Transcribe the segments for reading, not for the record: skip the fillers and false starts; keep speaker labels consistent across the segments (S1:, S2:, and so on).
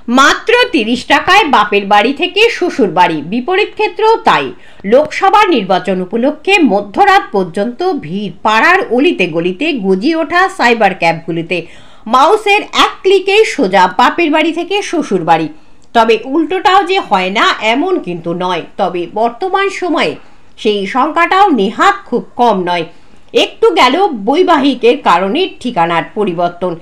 S1: মাত্র 30 টাকায় বাপের বাড়ি থেকে শ্বশুর বাড়ি, বিপরীত ক্ষেত্রেও তাই। লোকসভা নির্বাচন উপলক্ষে মধ্যরাত পর্যন্ত ভিড় পাড়ার অলিতে গলিতে, গজিয়ে ওঠা সাইবার ক্যাফগুলিতে। মাউসের এক ক্লিকেই সোজা বাপের বাড়ি থেকে শ্বশুর বাড়ি। তবে উল্টোটাও যে হয় না এমন কিন্তু নয়। তবে বর্তমান সময়ে সেই সংখ্যাটাও নেহাত খুব কম নয়। একটু গেল বৈবাহিকের কারণে ঠিকানার পরিবর্তন,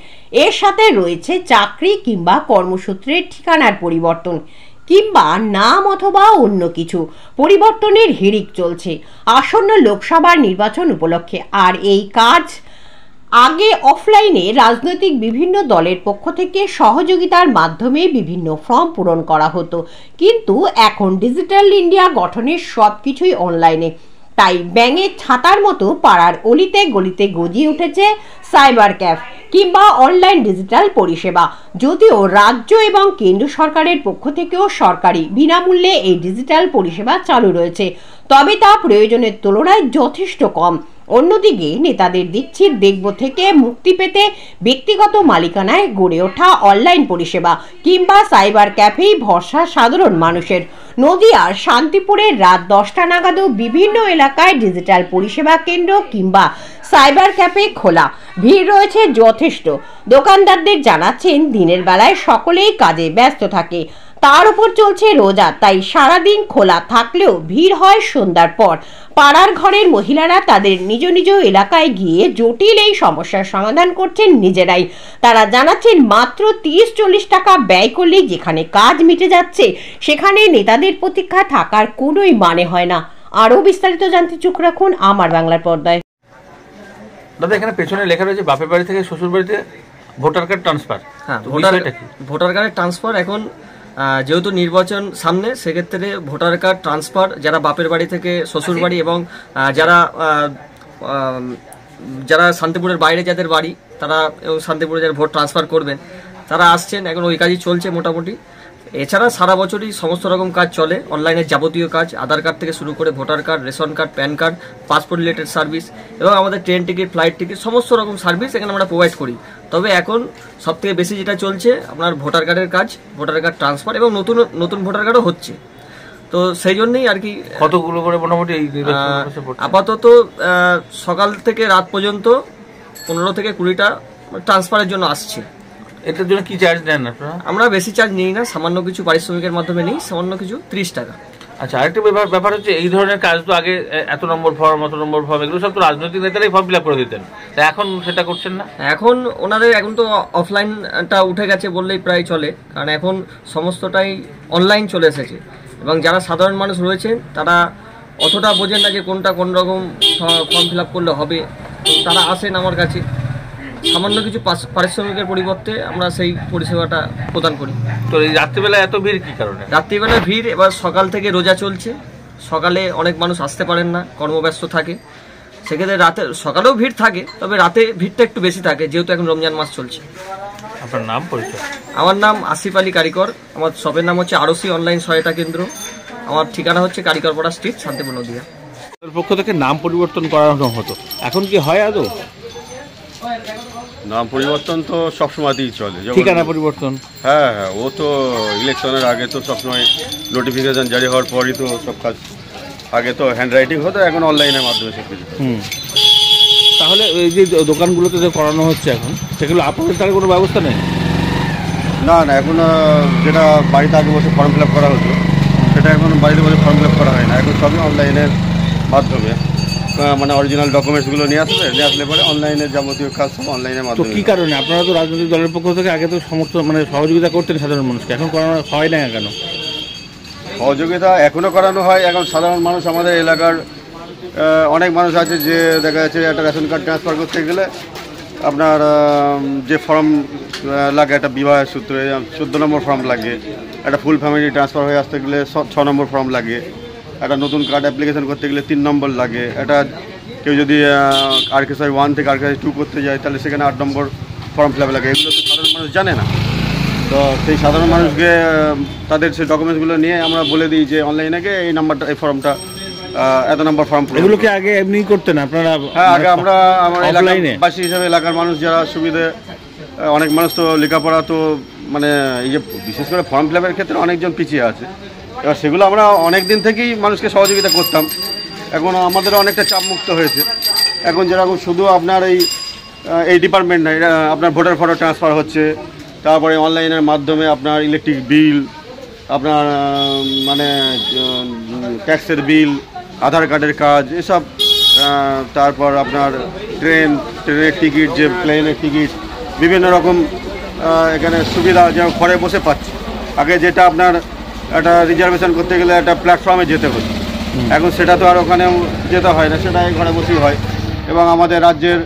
S1: এর সাথে রয়েছে চাকরি কিংবা কর্মসূত্রের ঠিকানার পরিবর্তন, কিংবা নাম অথবা অন্য কিছু পরিবর্তনের হিড়িক চলছে আসন্ন লোকসভা নির্বাচন উপলক্ষে। আর এই কাজ আগে অফলাইনে রাজনৈতিক বিভিন্ন দলের পক্ষ থেকে সহযোগিতার মাধ্যমে বিভিন্ন ফর্ম পূরণ করা হতো, কিন্তু এখন ডিজিটাল ইন্ডিয়া গঠনের সব কিছুই অনলাইনে। তাই ব্যাঙের ছাতার মতো পাড়ার অলিতে গলিতে গজিয়ে উঠেছে সাইবার ক্যাফ কিংবা অনলাইন ডিজিটাল পরিষেবা। যদিও রাজ্য এবং কেন্দ্র সরকারের পক্ষ থেকেও সরকারি বিনামূল্যে এই ডিজিটাল পরিষেবা চালু রয়েছে, তবে তা প্রয়োজনের তুলনায় যথেষ্ট কম। অন্যদিকে নেতাদের দিচ্ছির দেখব থেকে মুক্তি পেতে ব্যক্তিগত মালিকানায় গড়ে ওঠা অনলাইন পরিষেবা কিংবা সাইবার ক্যাফেই ভরসা সাধারণ মানুষের। নদিয়ার শান্তিপুরের রাত 10টা নাগাদও বিভিন্ন এলাকায় ডিজিটাল পরিষেবা কেন্দ্র কিংবা সাইবার ক্যাফে খোলা, ভিড় রয়েছে যথেষ্ট। দোকানদারদের জানাচ্ছেন দিনের বেলায় সকলেই কাজে ব্যস্ত থাকে, তার উপর চলছে রোজা, তাই সারাদিন খোলা থাকলেও ভিড় হয় সন্ধ্যার পর। পাড়ার ঘরের মহিলারা তাদের নিজ নিজ এলাকায় গিয়ে জটিল এই সমস্যার সমাধান করছেন নিজেরাই। তারা জানাচ্ছেন মাত্র 30-40 টাকা ব্যয় করলেই যেখানে কাজ মিটে যাচ্ছে, সেখানে নেতাদের প্রতীক্ষা থাকার কোনোই মানে হয় না। আরও বিস্তারিত জানতে চোখ রাখুন আমার বাংলার পর্দায়।
S2: দাদা, এখানে পেছনে লেখা রয়েছে বাপের বাড়ি থেকে শ্বশুর বাড়িতে ভোটার কার্ড ট্রান্সফার।
S3: হ্যাঁ, ভোটার কার্ডের ট্রান্সফার এখন যেহেতু নির্বাচন সামনে, সেক্ষেত্রে ভোটার কার্ড ট্রান্সফার যারা বাপের বাড়ি থেকে শ্বশুর বাড়ি এবং যারা শান্তিপুরের বাইরে যাদের বাড়ি, তারা শান্তিপুরে যারা ভোট ট্রান্সফার করবেন তারা আসছেন, এখন ওই কাজই চলছে মোটামুটি। এছাড়া সারা বছরই সমস্ত রকম কাজ চলে, অনলাইনের যাবতীয় কাজ, আধার কার্ড থেকে শুরু করে voter card, ration card, pan card, passport related service এবং আমাদের ট্রেন টিকিট, ফ্লাইট টিকিট, সমস্ত রকম সার্ভিস এখানে আমরা প্রোভাইড করি। তবে এখন সবথেকে বেশি যেটা চলছে আপনার ভোটার কার্ডের কাজ, ভোটার কার্ড ট্রান্সফার এবং নতুন ভোটার কার্ডও হচ্ছে। তো সেই জন্যই আর কি
S2: কতগুলো করে মোটামুটি
S3: আপাতত সকাল থেকে রাত পর্যন্ত 15 থেকে 20টা ট্রান্সফারের জন্য আসছে।
S2: এটার জন্য কি চার্জ নেন আপনারা?
S3: আমরা বেশি চার্জ নিই না, সামান্য কিছু পারিশ্রমিকের মাধ্যমে নিই, সামান্য কিছু 30 টাকা।
S2: আচ্ছা, আরেকটা ব্যাপার হচ্ছে এই ধরনের কাজ তো আগে এত নম্বর ফর্ম, অত নম্বর ফর্ম, এগুলো সব তো রাজনৈতিক নেতারাই ফর্ম ফিল আপ করে দিতেন, তা এখন সেটা করছেন না?
S3: এখন এখন তো অফলাইনটা উঠে গেছে বললেই প্রায় চলে, কারণ এখন সমস্তটাই অনলাইন চলে এসেছে এবং যারা সাধারণ মানুষ রয়েছেন তারা অতটা বোঝেন না যে কোনটা কোন রকম ফর্ম ফিল আপ করলে হবে। তারা আসেন আমার কাছে, সামান্য কিছু পারিশ্রমিকের পরিবর্তে আমরা সেই পরিষেবাটা প্রদান করি।
S2: তো এই রাত্রিবেলা এত ভিড় কি কারণে?
S3: রাত্রিবেলা ভিড় এবার সকাল থেকে রোজা চলছে, সকালে অনেক মানুষ আসতে পারেন না, কর্মব্যস্ত থাকে, সেক্ষেত্রে রাতে সকালেও ভিড় থাকে, তবে রাতে ভিড়টা একটু বেশি থাকে যেহেতু এখন রমজান মাস চলছে।
S2: আপনার নাম, পরিচয়?
S3: আমার নাম আসিফ আলী কারিকর, আমার শপের নাম হচ্ছে আরসি অনলাইন সহায়তা কেন্দ্র, আমার ঠিকানা হচ্ছে কারিকরপাড়া স্ট্রিট, শান্তিপুর, নদিয়া।
S2: পক্ষ থেকে নাম পরিবর্তন করানো হতো, এখন কি হয় আদৌ?
S4: নাম পরিবর্তন তো সবসময়তেই চলে,
S2: ঠিকানা পরিবর্তন।
S4: হ্যাঁ, ও তো ইলেকশনের আগে তো সবসময় নোটিফিকেশন জারি হওয়ার পরই তো সব কাজ, আগে তো হ্যান্ড রাইটিং হতো, এখন অনলাইনের মাধ্যমে সব কিছু।
S2: তাহলে এই যে দোকানগুলোতে যে করানো হচ্ছে এখন, সেগুলো আপনাদের তার কোনো ব্যবস্থা নেই?
S4: না, এখন যেটা বাড়িতে আগে বসে ফর্ম ফিল আপ করা হতো, সেটা এখন বাড়িতে বসে ফর্ম ফিল আপ করা হয় না, এখন সবই অনলাইনের মাধ্যমে, মানে অরিজিনাল ডকুমেন্টসগুলো নিয়ে আসলে পরে অনলাইনের যাবতীয় কাজ সব অনলাইনের মাধ্যমে।
S2: কি কারণে? আপনারা তো রাজনৈতিক দলের পক্ষ থেকে আগে তো সহযোগিতা করতেন সাধারণ মানুষকে, এখন করানো হয় না কেন?
S4: সহযোগিতা এখনও করানো হয়। এখন সাধারণ মানুষ, আমাদের এলাকার অনেক মানুষ আছে যে দেখা যাচ্ছে একটা রেশন কার্ড ট্রান্সফার করতে গেলে আপনার যে ফর্ম লাগে, একটা বিবাহের সূত্রে 14 নম্বর ফর্ম লাগে, একটা ফুল ফ্যামিলি ট্রান্সফার হয়ে আসতে গেলে 6 নম্বর ফর্ম লাগে, একটা নতুন কার্ড অ্যাপ্লিকেশন করতে গেলে 3 নম্বর লাগে, একটা কেউ যদি RKSY 1 থেকে RKSY 2 করতে যায় তাহলে সেখানে 8 নম্বর ফর্ম ফিল আপ লাগে। এগুলো তো সাধারণ মানুষ জানে না। তো সেই সাধারণ মানুষকে তাদের সেই ডকুমেন্টসগুলো নিয়ে আমরা বলে দিই যে অনলাইনে গিয়ে এই নাম্বারটা, এই ফর্মটা, এত নম্বর ফর্ম।
S2: এগুলোকে আগে এমনি করতেন আপনারা?
S4: হ্যাঁ, আগে আমরা আমার এলাকাবাসী হিসাবে, এলাকার মানুষ যারা সুবিধে, অনেক মানুষ তো লেখাপড়া তো মানে এই যে বিশেষ করে ফর্ম ফিল আপের ক্ষেত্রে অনেকজন পিছিয়ে আছে। এবার সেগুলো আমরা অনেক দিন থেকেই মানুষকে সহযোগিতা করতাম, এখন আমাদের অনেকটা চাপমুক্ত হয়েছে। এখন যেরকম শুধু আপনার এই ডিপার্টমেন্ট নয়, আপনার ভোটার ফটো ট্রান্সফার হচ্ছে, তারপরে অনলাইনের মাধ্যমে আপনার ইলেকট্রিক বিল, আপনার মানে ট্যাক্সের বিল, আধার কার্ডের কাজ এসব, তারপর আপনার ট্রেনের টিকিট, যে প্লেনের টিকিট, বিভিন্ন রকম এখানে সুবিধা যেমন ঘরে বসে পাচ্ছি। আগে যেটা আপনার একটা রিজার্ভেশন করতে গেলে একটা প্ল্যাটফর্মে যেতে হতো, এখন সেটা তো আর ওখানেও যেতে হয় না, সেটাই ঘরে বসেই হয়। এবং আমাদের রাজ্যের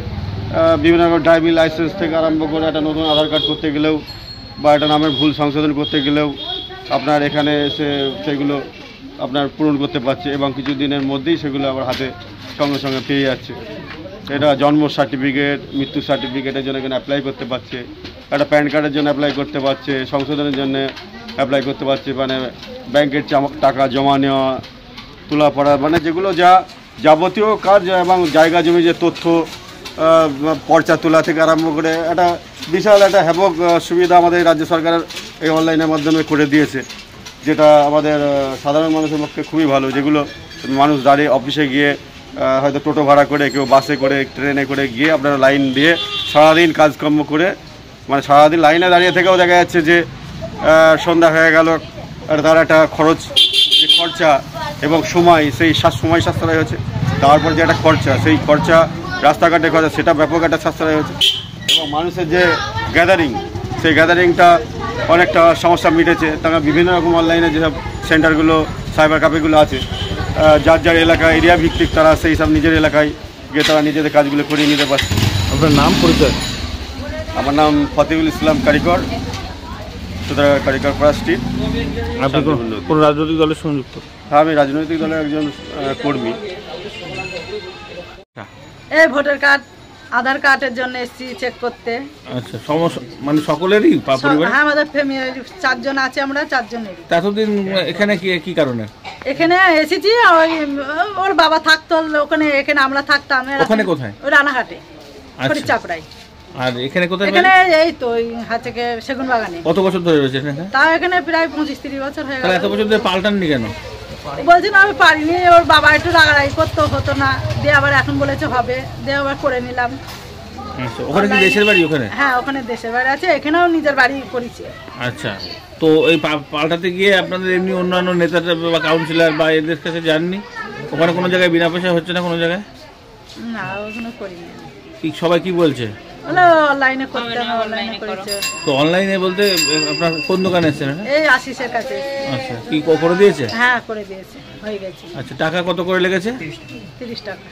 S4: বিভিন্ন রকম ড্রাইভিং লাইসেন্স থেকে আরম্ভ করে একটা নতুন আধার কার্ড করতে গেলেও বা একটা নামের ভুল সংশোধন করতে গেলেও আপনার এখানে এসে সেগুলো আপনার পূরণ করতে পারছে এবং কিছু দিনের মধ্যেই সেগুলো আবার হাতে সঙ্গে সঙ্গে পেয়ে যাচ্ছে। এটা জন্ম সার্টিফিকেট, মৃত্যু সার্টিফিকেটের জন্য এখানে অ্যাপ্লাই করতে পারছে, একটা প্যান কার্ডের জন্য অ্যাপ্লাই করতে পারছে, সংশোধনের জন্য অ্যাপ্লাই করতে পারছে, মানে ব্যাংকের টাকা জমা নেওয়া, তোলা পড়া, মানে যেগুলো যাবতীয় কাজ এবং জায়গা জমি যে তথ্য পর্চা তোলা থেকে আরম্ভ করে একটা বিশাল একটা ব্যাপক সুবিধা আমাদের রাজ্য সরকারের এই অনলাইনের মাধ্যমে করে দিয়েছে, যেটা আমাদের সাধারণ মানুষের পক্ষে খুবই ভালো। যেগুলো মানুষ দাঁড়িয়ে অফিসে গিয়ে হয়তো টোটো ভাড়া করে, কেউ বাসে করে, ট্রেনে করে গিয়ে আপনারা লাইন দিয়ে সারাদিন কাজকর্ম করে, মানে সারাদিন লাইনে দাঁড়িয়ে থেকেও দেখা যাচ্ছে যে সন্ধ্যা হয়ে গেল, তার একটা যে খরচা এবং সময়, সেই সময় সাশ্রয় হচ্ছে। তারপর যে একটা খরচা, সেই খরচা রাস্তাঘাটে খরচা, সেটা ব্যাপক একটা সাশ্রয় হচ্ছে। এবং মানুষের যে গ্যাদারিং, সেই গ্যাদারিংটা অনেকটা সমস্যা মিটেছে। তারা বিভিন্ন রকম অনলাইনে যেসব সেন্টারগুলো, সাইবার ক্যাফেগুলো আছে, যার এলাকা এরিয়া ভিত্তিক তারা সেই সব নিজের এলাকায় গিয়ে তারা নিজেদের কাজগুলো করিয়ে নিতে পারছে।
S2: আপনার নাম, পরিচয়?
S4: আমার নাম ফতিউল ইসলাম কারিকর, সুতরাং কারিকর পাড়া স্ট্রিট।
S2: আপনি কোন রাজনৈতিক দলের সংযুক্ত?
S4: হ্যাঁ, আমি রাজনৈতিক দলের একজন কর্মী।
S5: এই ভোটার কার্ড, আধার কার্ডের জন্য এসেছি চেক করতে।
S2: আচ্ছা, সমস্যা মানে সকলেরই?
S5: হ্যাঁ, আমাদের ফ্যামিলি 4 জন আছে, আমরা 4 জনেরই।
S2: এতদিন এখানে কি কারণে
S5: এখানে এসেছি? ওর বাবা থাকতো ওখানে, এখানে আমরা থাকতাম।
S2: ওখানে কোথায়?
S5: ওই রানাঘাটে, চাপড়াই।
S2: আর এখানে কোথায়?
S5: এখানে এই তো হাতেকে সেগুন বাগানে।
S2: কত বছর ধরে রয়েছে এখানে?
S5: তা এখানে প্রায় 25-30 বছর হয়ে গেল।
S2: এত বছর ধরে পাল্টাননি কেন?
S5: বলছি না, আমি পারিনি, ওর বাবা একটু রাগারাগি করতে হতো না, দিয়ে আবার এখন বলেছে হবে, দিয়ে আবার করে নিলাম।
S2: আচ্ছা, ওখানে কি দেশের বাড়ি? ওখানে?
S5: হ্যাঁ, ওখানে দেশের বাড়ি আছে, এখানেও নিজের বাড়ি করেছি।
S2: আচ্ছা, তো এই পাল্টাতে গিয়ে আপনাদের এমনি অন্যান্য নেতারা বা কাউন্সিলর বা এদের কাছে যাননি? ওখানে কোনো জায়গায় বিনা পয়সা হচ্ছে না কোনো জায়গায়?
S5: না, ওখানে করিনি।
S2: সবাই কি বলছে?
S5: অনলাইনে করতে হবে, অনলাইনে করেছে।
S2: তো অনলাইনে বলতে আপনার কোন দোকানে এসেছেন?
S5: এই আশিসের কাছে।
S2: আচ্ছা, কি করে দিয়েছে?
S5: হ্যাঁ, করে দিয়েছে, হয়ে গেছে।
S2: আচ্ছা, টাকা কত করে লেগেছে?
S5: 30 টাকা।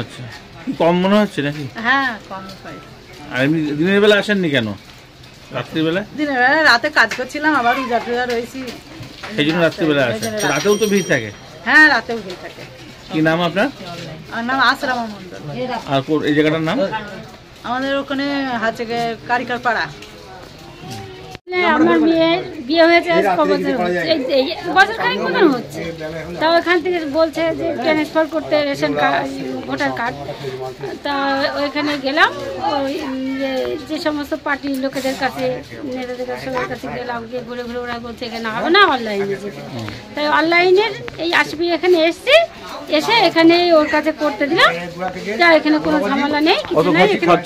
S2: আচ্ছা, কি কম মনে হচ্ছে নাকি?
S5: হ্যাঁ, কম হয়।
S2: আর এমনি দিনের বেলা আসেননি কেন? রাত্রিবেলা?
S5: দিনের বেলা রাতে কাজ করছিলাম, আবার রোজা রয়েছি,
S2: সেই জন্য রাত্রিবেলা আসেন। রাতেও তো ভিড় থাকে?
S5: হ্যাঁ, রাতেও ভিড় থাকে।
S2: কি নাম আপনার?
S5: আমার নাম আশরামা মন্ডল।
S2: আর এই জায়গাটার নাম?
S5: আমাদের ওখানে হচ্ছে কারিকর পাড়া।
S6: আমার বিয়ে হয়েছে আজ 6 বছর হচ্ছে, বছর খানিক মতো হচ্ছে। তা ওইখান থেকে বলছে যে ট্রান্সফার করতে রেশন কার্ড, ভোটার কার্ড। তা ওইখানে গেলাম, ওই যে সমস্ত পার্টির লোকেদের কাছে, নেতাদের সবার কাছে গেলাম, গিয়ে ঘুরে ঘুরে ওরা বলছে এখানে হবে না, অনলাইনে যেতে। তাই অনলাইনের এই আসবি এখানে এসছি, এসে এখানে ওর কাছে করতে দিলাম। যা এখানে কোনো ঝামেলা নেই, কিছু নেই। এখানে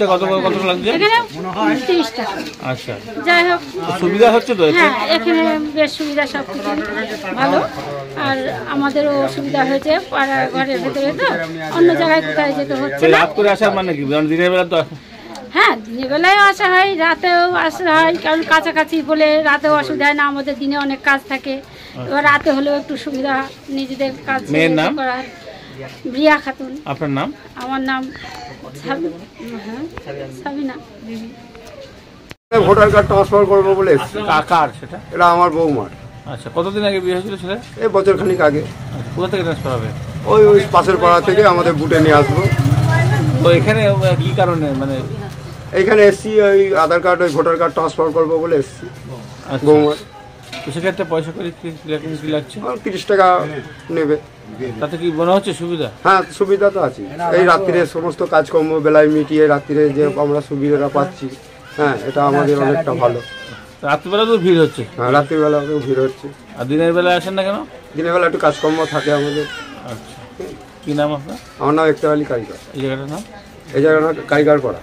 S6: 30 টাকা।
S2: আচ্ছা,
S6: যাই হোক,
S2: সুবিধা হচ্ছে তো?
S6: হ্যাঁ, এখানে বেশ সুবিধা, সব কিছু ভালো। আর আমাদেরও সুবিধা হয়েছে, পাড়া ঘরের ভেতরে, তো অন্য জায়গায় কোথায় যেতে হচ্ছে না।
S2: রাত করে আসার মানে কি? দিনের বেলা তো?
S6: হ্যাঁ, দিনের বেলায় আসা হয়, রাতেও আসা হয়, কারণ কাছাকাছি বলে রাতেও অসুবিধা হয় না। আমাদের দিনে অনেক কাজ থাকে, এবার রাতে হলেও একটু সুবিধা, নিজেদের কাজ করার। রিয়া খাতুন।
S2: আপনার নাম?
S6: আমার নাম সাবিনা বিবি।
S7: ভোটার কার্ড ট্রান্সফার করবো বলে এসেছি।
S2: কার সেটা?
S7: এটা আমার বৌমার।
S2: আচ্ছা, কতদিন আগে বিয়ে হয়েছিল ছেলে?
S7: এই বছর খানিক আগে।
S2: কোথা থেকে ট্রান্সফার হবে?
S7: ওই পাশের পাড়া থেকে আমাদের বুটে নিয়ে আসবো।
S2: তো এখানে কি কারণে মানে
S7: এইখানে এসছি? ওই আধার কার্ড, ওই ভোটার কার্ড ট্রান্সফার করবো বলে এসছি বৌমার।
S2: তো সেক্ষেত্রে পয়সা করে কি লাগছে?
S7: 30 টাকা নেবে।
S2: তাতে কি মনে হচ্ছে সুবিধা?
S7: হ্যাঁ, সুবিধা তো আছে। এই রাত্রিরে সমস্ত কাজকর্ম বেলায় মিটিয়ে রাত্রিরে যে আমরা সুবিধাটা পাচ্ছি, হ্যাঁ, এটা আমাদের অনেকটা ভালো।
S2: রাত্রিবেলা তো ভিড় হচ্ছে।
S7: হ্যাঁ, রাত্রিবেলা ভিড় হচ্ছে।
S2: আর দিনের বেলা আসেন না কেন?
S7: দিনের বেলা একটু কাজকর্ম থাকে আমাদের।
S2: আচ্ছা, কি নাম আপনার?
S7: আমার নাম ইফতেখার আলী কারিগর।
S2: এই জায়গাটার নাম?
S7: এই জায়গাটা কারিগর করা।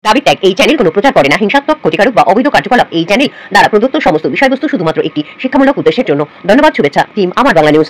S1: দাবি ত্যাগ এই চ্যানেল কোনো প্রচার করে না হিংসাত্মক, ক্ষতিকারক বা অবৈধ কার্যকলাপ। এই চ্যানেল দ্বারা প্রদত্ত সমস্ত বিষয়বস্তু শুধুমাত্র একটি শিক্ষামূলক উদ্দেশ্যের জন্য। ধন্যবাদ। শুভেচ্ছা টিম আমার বাংলা নিউজ।